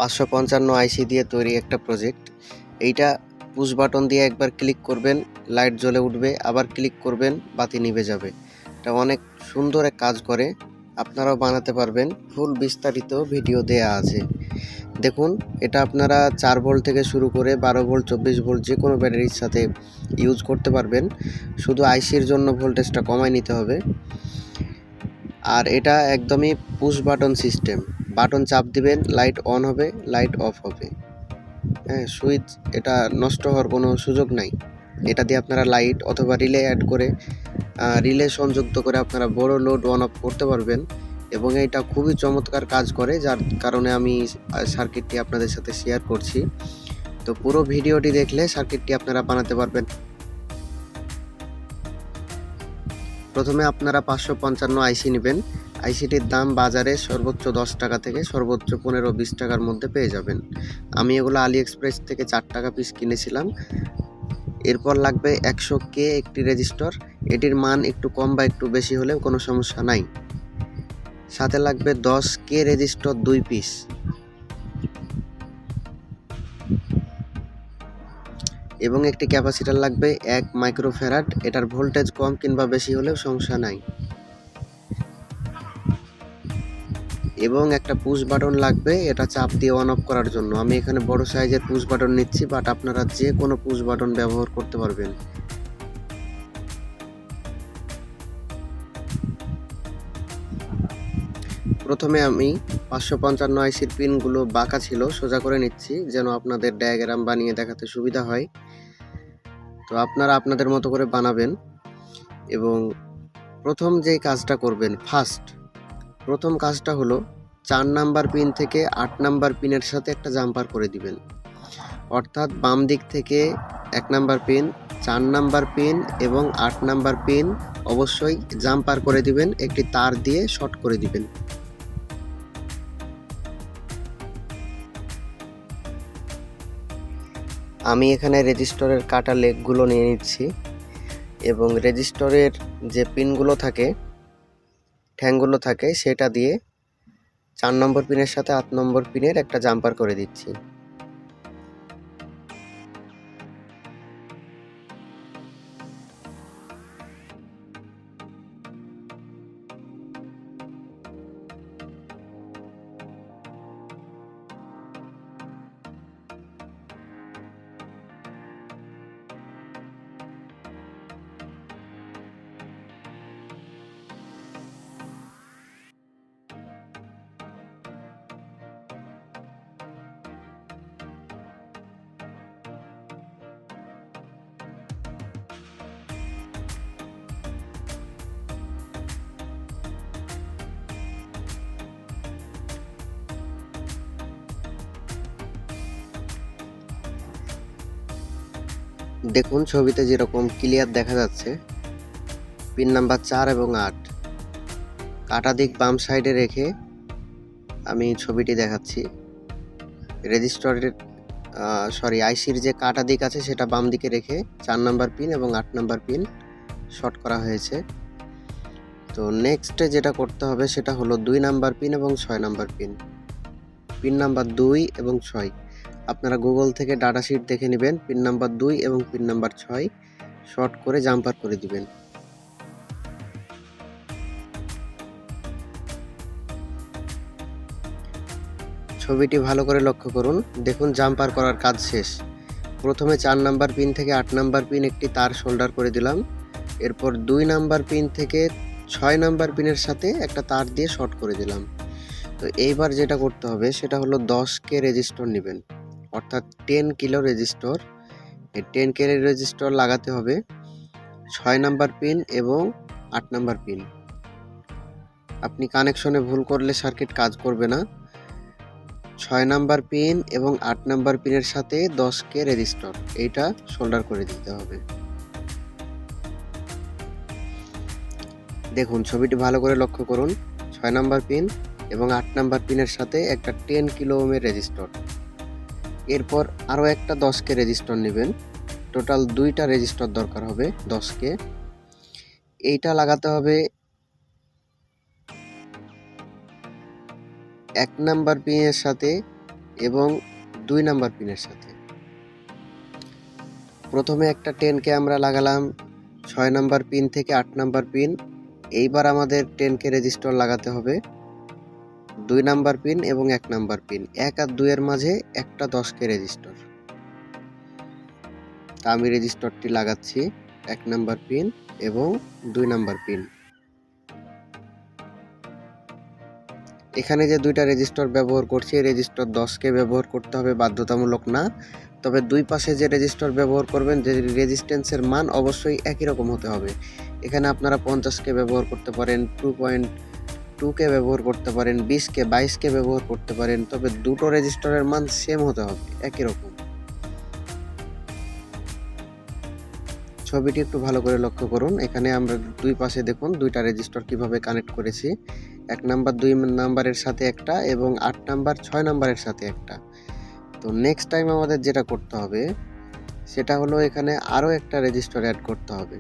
555 আইসি দিয়ে তৈরি একটা প্রজেক্ট। এইটা পুশ বাটন দিয়ে একবার ক্লিক করবেন, লাইট জ্বলে উঠবে, আবার ক্লিক করবেন, বাতি নিভে যাবে। এটা অনেক সুন্দর এক কাজ করে, আপনারাও বানাতে পারবেন। ফুল বিস্তারিত ভিডিও দেয়া আছে। দেখুন, এটা আপনারা 4 ভোল্ট থেকে শুরু করে 12 ভোল্ট, 24 ভোল্ট যে কোনো ব্যাটারির সাথে ইউজ করতে পারবেন। শুধু আইসির জন্য ভোল্টেজটা কমায় নিতে হবে। আর এটা একদমই পুশ বাটন সিস্টেম। বাটন চাপ দিবেন, লাইট অন হবে, লাইট অফ হবে। হ্যাঁ, সুইচ এটা নষ্ট হওয়ার কোনো সুযোগ নাই। এটা দিয়ে আপনারা লাইট অথবা রিলে অ্যাড করে রিলে সংযুক্ত করে আপনারা বড় লোড অন অফ করতে পারবেন। এবং এটা খুবই চমৎকার কাজ করে, যার কারণে আমি সার্কিটটি আপনাদের সাথে শেয়ার করছি। তো পুরো ভিডিওটি দেখলে সার্কিটটি আপনারা বানাতে পারবেন। প্রথমে আপনারা 555 আইসি নেবেন। আইসিটির দাম বাজারে সর্বোচ্চ 10 টাকা থেকে সর্বোচ্চ 15-20 টাকার মধ্যে পেয়ে যাবেন। আমি এগুলো আলি এক্সপ্রেস থেকে 4 টাকা পিস কিনেছিলাম। এরপর লাগবে 100K একটি রেজিস্টর। এটির মান একটু কম বা একটু বেশি হলেও কোনো সমস্যা নাই। সাথে লাগবে 10K রেজিস্টর 2 পিস। এবং একটি ক্যাপাসিটর লাগবে 1 মাইক্রোফ্যারাড। এটার ভোল্টেজ কম কিংবা বেশি হলেও সমস্যা নাই। এবং একটা পুশ বাটন লাগবে, এটা চাপ দিয়ে অন অফ করার জন্য। আমি এখানে বড় সাইজের পুশ বাটন নিচ্ছি, বাট আপনারা যে কোনো পুশ বাটন ব্যবহার করতে পারবেন। প্রথমে আমি 555 আইসির পিনগুলো বাঁকা ছিল, সোজা করে নিচ্ছি যেন আপনাদের ডায়াগ্রাম বানিয়ে দেখাতে সুবিধা হয়। তো আপনারা আপনাদের মতো করে বানাবেন। এবং প্রথম যেই কাজটা করবেন, প্রথম কাজটা হলো 4 নাম্বার পিন থেকে 8 নাম্বার পিনের সাথে একটা জাম্পার করে দিবেন। অর্থাৎ বাম দিক থেকে 1 নাম্বার পিন, 4 নাম্বার পিন এবং 8 নাম্বার পিন অবশ্যই জাম্পার করে দিবেন, একটি তার দিয়ে শর্ট করে দিবেন। আমি এখানে রেজিস্টরের কাটা লেগগুলো নিয়ে নিচ্ছি এবং রেজিস্টরের যে পিনগুলো থাকে, ঠ্যাংগুলো থাকে, সেটা দিয়ে 4 নম্বর পিনের সাথে 8 নম্বর পিনের একটা জাম্পার করে দিচ্ছি। দেখুন, ছবিতে যেরকম ক্লিয়ার দেখা যাচ্ছে, পিন নাম্বার 4 এবং 8 কাটা দিক বাম সাইডে রেখে আমি ছবিটি দেখাচ্ছি। রেজিস্টরের আইসির যে কাটা দিক আছে সেটা বাম দিকে রেখে 4 নাম্বার পিন এবং 8 নাম্বার পিন শর্ট করা হয়েছে। তো নেক্সটে যেটা করতে হবে সেটা হলো 2 নাম্বার পিন এবং 6 নাম্বার পিন। পিন নাম্বার 2 এবং 6 আপনারা গুগল থেকে ডাটা শিট দেখে নেবেন। পিন নাম্বার 2 এবং পিন নাম্বার 6 শর্ট করে জাম্পার করে দিবেন। ছবিটি ভালো করে লক্ষ্য করুন। দেখুন, জাম্পার করার কাজ শেষ। প্রথমে 4 নাম্বার পিন থেকে 8 নাম্বার পিন একটি তার শোল্ডার করে দিলাম। এরপর 2 নাম্বার পিন থেকে 6 নাম্বার পিনের সাথে একটা তার দিয়ে শর্ট করে দিলাম। তো এইবার যেটা করতে হবে সেটা হলো 10K রেজিস্টর নেবেন, অর্থাৎ 10 কিলো রেজিস্টর। এই 10K রেজিস্টর লাগাতে হবে 6 নাম্বার পিন এবং 8 নাম্বার পিন। আপনি কানেকশনে ভুল করলে সার্কিট কাজ করবে না। 6 নাম্বার পিন এবং 8 নাম্বার পিনের সাথে 10K রেজিস্টর এইটা শোল্ডার করে দিতে হবে। দেখুন, ছবিটি ভালো করে লক্ষ্য করুন। 6 নাম্বার পিন এবং 8 নাম্বার পিনের সাথে একটা 10 কিলো ওহমের রেজিস্টর। এরপর আরও একটা 10K রেজিস্টর নেবেন। টোটাল 2টা রেজিস্টর দরকার হবে 10K। এইটা লাগাতে হবে 1 নাম্বার পিনের সাথে এবং 2 নাম্বার পিনের সাথে। প্রথমে একটা 10কে আমরা লাগালাম 6 নাম্বার পিন থেকে 8 নাম্বার পিন। এইবার আমাদের 10কে রেজিস্টর লাগাতে হবে 2 নাম্বার পিন এবং 1 নাম্বার পিন। 1 আর 2 এর মাঝে একটা 10কে রেজিস্টর। আমি রেজিস্টরটি লাগাচ্ছি 1 নাম্বার পিন এবং 2 নাম্বার পিন। এখানে যে দুইটা রেজিস্টর ব্যবহার করছি, এই রেজিস্টর 10কে ব্যবহার করতে হবে, বাধ্যতামূলক না। তবে দুই পাশে যে রেজিস্টর ব্যবহার করবেন, যে রেজিস্ট্যান্সের মান অবশ্যই একই রকম হতে হবে। এখানে আপনারা 50কে ব্যবহার করতে পারেন, 2.2কে ব্যবহার করতে পারেন, 20কে 22কে ব্যবহার করতে পারেন, তবে দুটো রেজিস্টরের মান সেম হতে হবে, একই রকম। ছবিটি একটু ভালো করে লক্ষ্য করুন। এখানে আমরা দুই পাশে দেখুন দুইটা রেজিস্টর কিভাবে কানেক্ট করেছি। 1 নাম্বার 2 নাম্বারের সাথে একটা এবং 8 নাম্বার 6 নাম্বারের সাথে একটা। তো নেক্সট টাইম আমাদের যেটা করতে হবে সেটা হলো এখানে আরও একটা রেজিস্টর অ্যাড করতে হবে।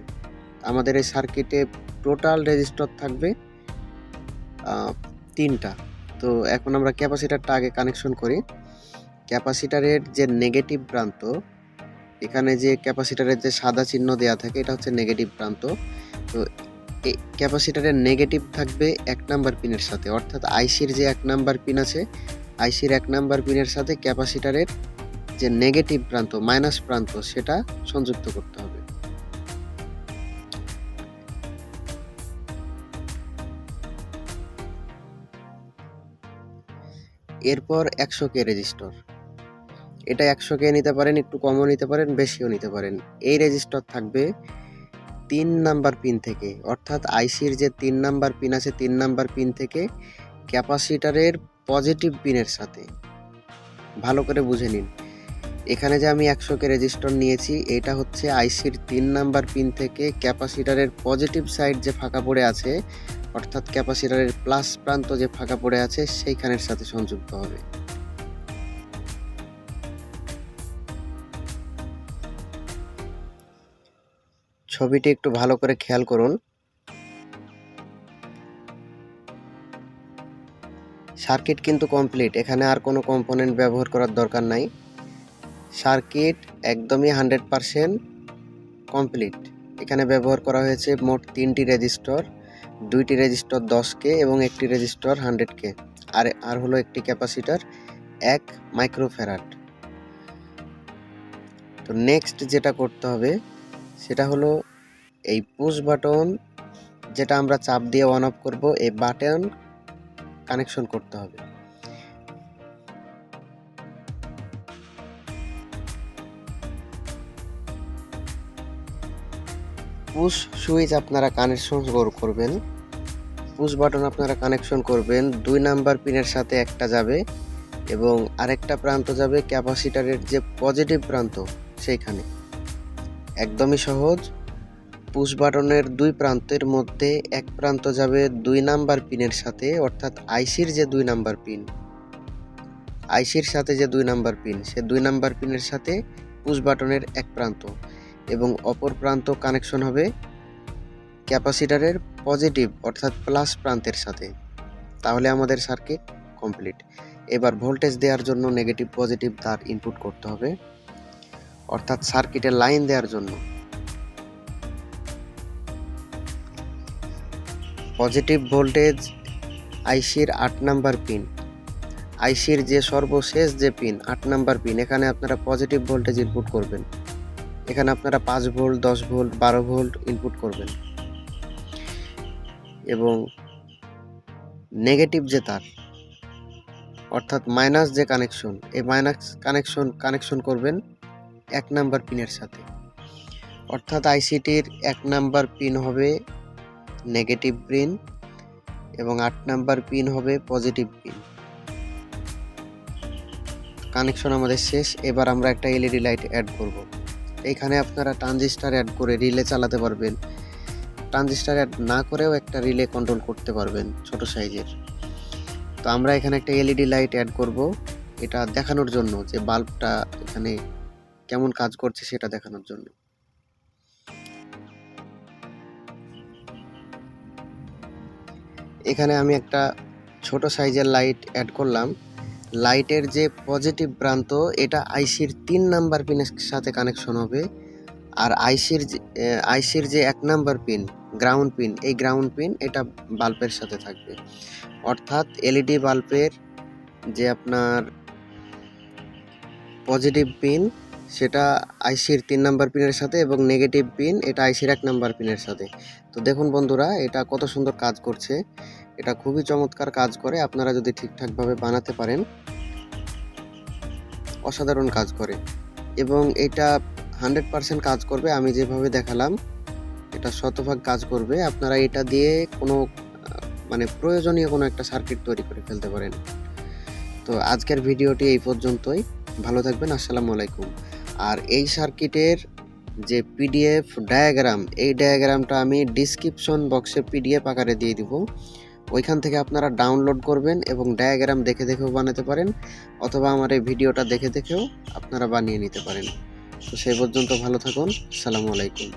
আমাদের এই সার্কিটে টোটাল রেজিস্টর থাকবে 3টা। তো এখন আমরা ক্যাপাসিটারটা আগে কানেকশন করি। ক্যাপাসিটারের যে নেগেটিভ প্রান্ত, এখানে যে ক্যাপাসিটারের যে সাদা চিহ্ন দেওয়া থাকে এটা হচ্ছে নেগেটিভ প্রান্ত। তো এই ক্যাপাসিটারের নেগেটিভ থাকবে 1 নাম্বার পিনের সাথে, অর্থাৎ আইসির যে 1 নাম্বার পিন আছে, আইসির 1 নাম্বার পিনের সাথে ক্যাপাসিটারের যে নেগেটিভ প্রান্ত মাইনাস প্রান্ত সেটা সংযুক্ত করতে হবে। এরপর 100K রেজিস্টর, এটা 100K নিতে পারেন, একটু কমও নিতে পারেন, বেশিও নিতে পারেন। এই রেজিস্টর থাকবে 3 নাম্বার পিন থেকে, অর্থাৎ আইসির যে 3 নাম্বার পিন আছে 3 নাম্বার পিন থেকে ক্যাপাসিটারের পজিটিভ পিনের সাথে। ভালো করে বুঝে নিন, এখানে যে আমি 100K রেজিস্টর নিয়েছি এটা হচ্ছে আইসির 3 নাম্বার পিন থেকে ক্যাপাসিটারের পজিটিভ সাইড যে ফাঁকা পড়ে আছে, অর্থাৎ ক্যাপাসিটারের প্লাস প্রান্ত যে ফাঁকা পড়ে আছে সেইখানের সাথে সংযুক্ত হবে। ছবিটি একটু ভালো করে খেয়াল করুন। সার্কিট কিন্তু কমপ্লিট, এখানে আর কোনো কম্পোনেন্ট ব্যবহার করার দরকার নাই। সার্কিট একদমই 100% কমপ্লিট। এখানে ব্যবহার করা হয়েছে মোট 3টি রেজিস্টর, 2টি রেজিস্টর 10K এবং একটি রেজিস্টর 100K, আর হলো একটি ক্যাপাসিটার 1 মাইক্রোফ্যারাড। তো নেক্সট যেটা করতে হবে সেটা হলো এই পুশ বাটন, যেটা আমরা চাপ দিয়ে অন অফ করব, এই বাটন কানেকশন করতে হবে। পুশ সুইচ আপনারা কানেকশন করবেন, পুশ বাটন আপনারা কানেকশন করবেন 2 নাম্বার পিনের সাথে একটা যাবে এবং আরেকটা প্রান্ত যাবে ক্যাপাসিটারের যে পজিটিভ প্রান্ত সেইখানে। একদমই সহজ। পুশ বাটনের 2 প্রান্তের মধ্যে এক প্রান্ত যাবে 2 নাম্বার পিনের সাথে, অর্থাৎ আইসির যে 2 নাম্বার পিন, আইসির সাথে যে 2 নাম্বার পিন, সে 2 নাম্বার পিনের সাথে পুশ বাটনের এক প্রান্ত, এবং অপর প্রান্ত কানেকশন হবে ক্যাপাসিটারের পজিটিভ অর্থাৎ প্লাস প্রান্তের সাথে। তাহলে আমাদের সার্কিট কমপ্লিট। এবার ভোল্টেজ দেওয়ার জন্য নেগেটিভ পজিটিভ তার ইনপুট করতে হবে, অর্থাৎ সার্কিটের লাইন দেওয়ার জন্য পজিটিভ ভোল্টেজ আইসির 8 নাম্বার পিন, আইসির যে সর্বশেষ যে পিন 8 নাম্বার পিন, এখানে আপনারা পজিটিভ ভোল্টেজ ইনপুট করবেন। এখানে আপনারা 5 ভোল্ট 10 ভোল্ট 12 ভোল্ট ইনপুট করবেন। এবং নেগেটিভ যে তার অর্থাৎ মাইনাস যে কানেকশন, এই মাইনাস কানেকশন করবেন 1 নাম্বার পিনের সাথে, অর্থাৎ আইসিটির 1 নাম্বার পিন হবে নেগেটিভ পিন এবং 8 নাম্বার পিন হবে পজিটিভ পিন। কানেকশন আমাদের শেষ। এবার আমরা একটা এলইডি লাইট অ্যাড করব। এইখানে আপনারা ট্রানজিস্টার অ্যাড করে রিলে চালাতে পারবেন, ট্রানজিস্টার অ্যাড না করেও একটা রিলে কন্ট্রোল করতে পারবেন ছোট সাইজের। তো আমরা এখানে একটা এলইডি লাইট অ্যাড করব, এটা দেখানোর জন্য যে বাল্বটা এখানে কেমন কাজ করছে সেটা দেখানোর জন্য। এখানে আমি একটা ছোট সাইজের লাইট অ্যাড করলাম। লাইটের যে পজিটিভ প্রান্ত এটা আইসির 3 নাম্বার পিনের সাথে কানেকশন হবে, আর আইসির যে 1 নাম্বার পিন গ্রাউন্ড পিন, এই গ্রাউন্ড পিন এটা বাল্বের সাথে থাকবে। অর্থাৎ এলইডি বাল্বের যে আপনার পজিটিভ পিন সেটা আইসির 3 নাম্বার পিনের সাথে এবং নেগেটিভ পিন এটা আইসির 1 নাম্বার পিনের সাথে। তো দেখুন বন্ধুরা, এটা কত সুন্দর কাজ করছে, এটা খুবই চমৎকার কাজ করে। আপনারা যদি ঠিকঠাকভাবে বানাতে পারেন অসাধারণ কাজ করে, এবং এটা 100% কাজ করবে। আমি যেভাবে দেখালাম এটা শতভাগ কাজ করবে। আপনারা এটা দিয়ে কোনো মানে প্রয়োজনীয় কোনো একটা সার্কিট তৈরি করে ফেলতে পারেন। তো আজকের ভিডিওটি এই পর্যন্তই। ভালো থাকবেন, আসসালামু আলাইকুম। আর এই সার্কিটের যে পিডিএফ ডায়াগ্রাম, এই ডায়াগ্রামটা আমি ডিসক্রিপশন বক্সে পিডিএফ আকারে দিয়ে দিব। ওইখান থেকে আপনারা ডাউনলোড করবেন এবং ডায়াগ্রাম দেখে দেখেও বানাতে পারেন, অথবা আমার এই ভিডিওটা দেখে দেখেও আপনারা বানিয়ে নিতে পারেন। তো সেই পর্যন্ত ভালো থাকুন, আসসালামু আলাইকুম।